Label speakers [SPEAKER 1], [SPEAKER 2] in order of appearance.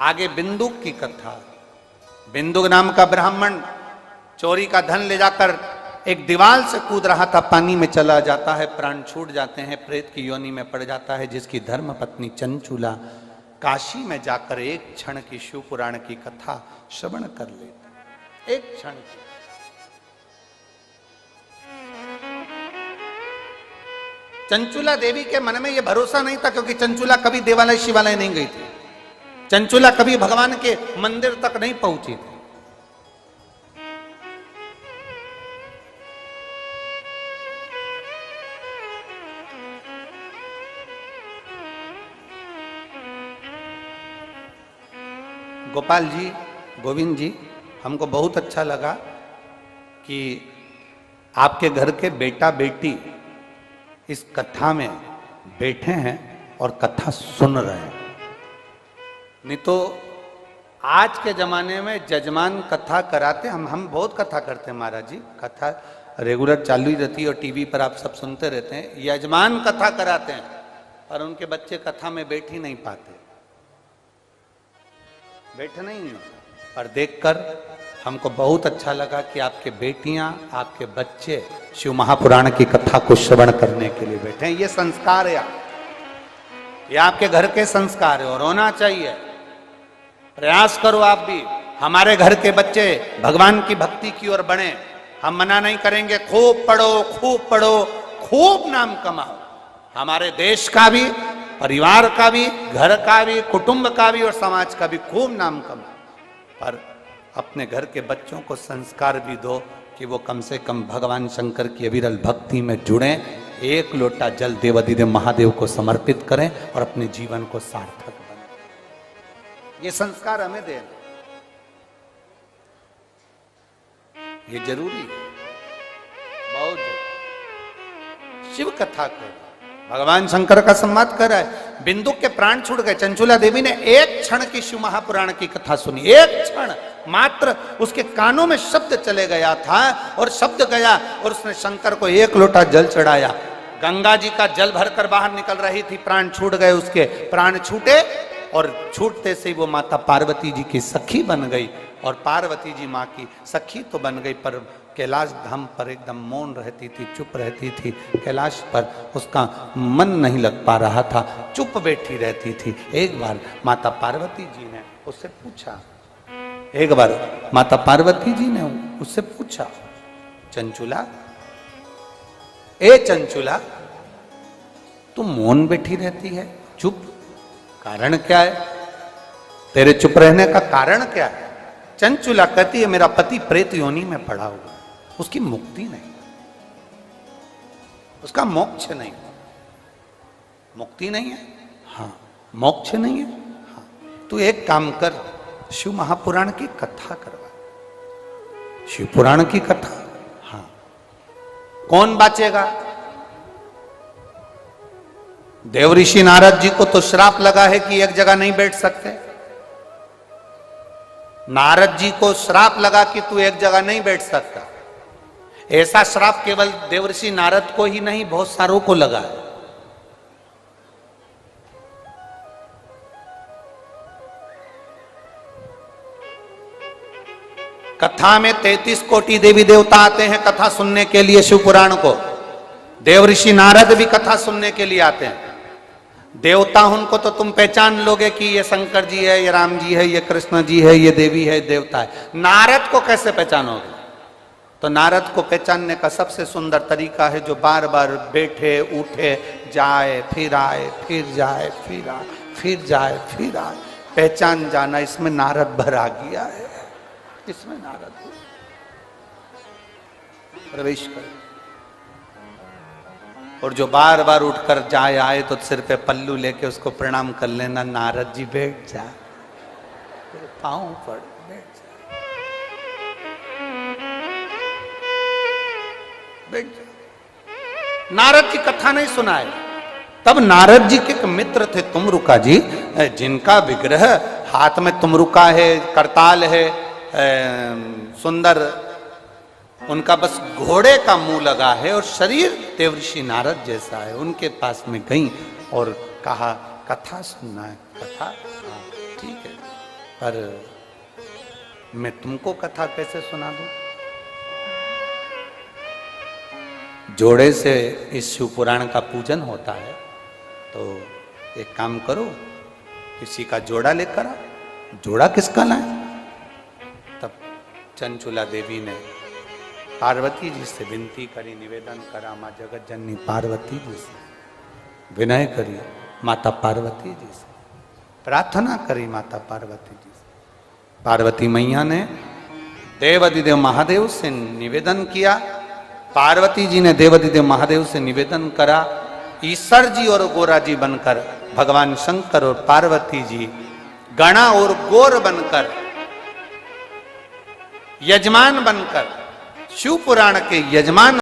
[SPEAKER 1] आगे बिंदुक की कथा। बिंदुक नाम का ब्राह्मण चोरी का धन ले जाकर एक दीवार से कूद रहा था, पानी में चला जाता है, प्राण छूट जाते हैं, प्रेत की योनि में पड़ जाता है, जिसकी धर्म पत्नी चंचुला काशी में जाकर एक क्षण की शिव पुराण की कथा श्रवण कर लेती। एक क्षण की। चंचुला देवी के मन में यह भरोसा नहीं था, क्योंकि चंचुला कभी देवालय शिवालय नहीं गई थी, चंचुला कभी भगवान के मंदिर तक नहीं पहुंची थी। गोपाल जी, गोविंद जी, हमको बहुत अच्छा लगा कि आपके घर के बेटा बेटी इस कथा में बैठे हैं और कथा सुन रहे हैं। नहीं तो आज के जमाने में जजमान कथा कराते, हम बहुत कथा करते हैं महाराज जी, कथा रेगुलर चालू ही रहती है और टीवी पर आप सब सुनते रहते हैं। यजमान कथा कराते हैं और उनके बच्चे कथा में बैठ ही नहीं पाते, बैठना ही नहीं होता। पर देखकर हमको बहुत अच्छा लगा कि आपके बेटियां, आपके बच्चे शिव महापुराण की कथा को श्रवण करने के लिए बैठे हैं। ये संस्कार है, ये आपके घर के संस्कार है और होना चाहिए। प्रयास करो आप भी, हमारे घर के बच्चे भगवान की भक्ति की ओर बढ़े। हम मना नहीं करेंगे, खूब पढ़ो, खूब पढ़ो, खूब नाम कमाओ, हमारे देश का भी, परिवार का भी, घर का भी, कुटुंब का भी और समाज का भी खूब नाम कमाओ। पर अपने घर के बच्चों को संस्कार भी दो कि वो कम से कम भगवान शंकर की अविरल भक्ति में जुड़ें, एक लोटा जल देवाधिदेव महादेव को समर्पित करें और अपने जीवन को सार्थक बनाएं। ये संस्कार हमें देना, ये जरूरी है, बहुत जरूरी। शिव कथा कर, भगवान शंकर का सम्मान कर रहा है। बिंदु के प्राण छूट गए, चंचुला देवी ने एक क्षण की शिव महापुराण की कथा सुनी, एक क्षण मात्र उसके कानों में शब्द चले गया था और शब्द गया और उसने शंकर को एक लोटा जल चढ़ाया। गंगा जी का जल भरकर बाहर निकल रही थी, प्राण छूट गए, उसके प्राण छूटे और छूटते से वो माता पार्वती जी की सखी बन गई। और पार्वती जी माँ की सखी तो बन गई, पर कैलाश धाम पर एकदम मौन रहती थी, चुप रहती थी। कैलाश पर उसका मन नहीं लग पा रहा था, चुप बैठी रहती थी। एक बार माता पार्वती जी ने उससे पूछा, एक बार माता पार्वती जी ने उससे पूछा, चंचुला, ए चंचुला, तू मौन बैठी रहती है, चुप, कारण क्या है? तेरे चुप रहने का कारण क्या है? चंचुला कहती है, मेरा पति प्रेत योनि में पड़ा हुआ, उसकी मुक्ति नहीं, उसका मोक्ष नहीं, मुक्ति नहीं है, हाँ, मोक्ष नहीं है, हाँ। तू एक काम कर, शिव महापुराण की कथा करवा, शिव पुराण की कथा, हाँ। कौन बाचेगा? देव ऋषि नारद जी को तो श्राप लगा है कि एक जगह नहीं बैठ सकते। नारद जी को श्राप लगा कि तू एक जगह नहीं बैठ सकता। ऐसा श्राप केवल देवर्षि नारद को ही नहीं, बहुत सारों को लगा है। कथा में 33 कोटि देवी देवता आते हैं कथा सुनने के लिए शिव पुराण को। देवर्षि नारद भी कथा सुनने के लिए आते हैं। देवता उनको तो तुम पहचान लोगे कि ये शंकर जी है, ये राम जी है, ये कृष्ण जी है, ये देवी है, देवता है। नारद को कैसे पहचानोगे? तो नारद को पहचानने का सबसे सुंदर तरीका है, जो बार बार बैठे उठे जाए फिर आए, फिर जाए फिर आए, फिर जाए फिर आए, पहचान जाना। इसमें नारद भर आ गया है, इसमें नारद प्रवेश कर। और जो बार बार उठकर जाए आए तो सिर पे पल्लू लेके उसको प्रणाम कर लेना, नारद जी बैठ जा, पांव पड़, बैठ जा, बैठ जा। नारद जी कथा नहीं सुनाए। तब नारद जी के एक मित्र थे तुमरुका जी, जिनका विग्रह हाथ में तुमरुका है, करताल है, सुंदर, उनका बस घोड़े का मुंह लगा है और शरीर देवर्षि नारद जैसा है। उनके पास में गई और कहा, कथा सुनना है? कथा, हाँ ठीक है। पर मैं तुमको कथा कैसे सुना दूं? जोड़े से इस शिव पुराण का पूजन होता है, तो एक काम करो, किसी का जोड़ा लेकर आओ। जोड़ा किसका लाए? तब चंचुला देवी ने पार्वती जी से विनती करी, निवेदन करा, माँ जगत जननी पार्वती जी से विनय करी, माता पार्वती जी से प्रार्थना करी, माता पार्वती जी से। पार्वती मैया ने देवाधिदेव महादेव से निवेदन किया। पार्वती जी ने देवाधिदेव महादेव से निवेदन करा। ईश्वर जी और गोरा जी बनकर, भगवान शंकर और पार्वती जी गणा और गोर बनकर, यजमान बनकर, शिव पुराण के यजमान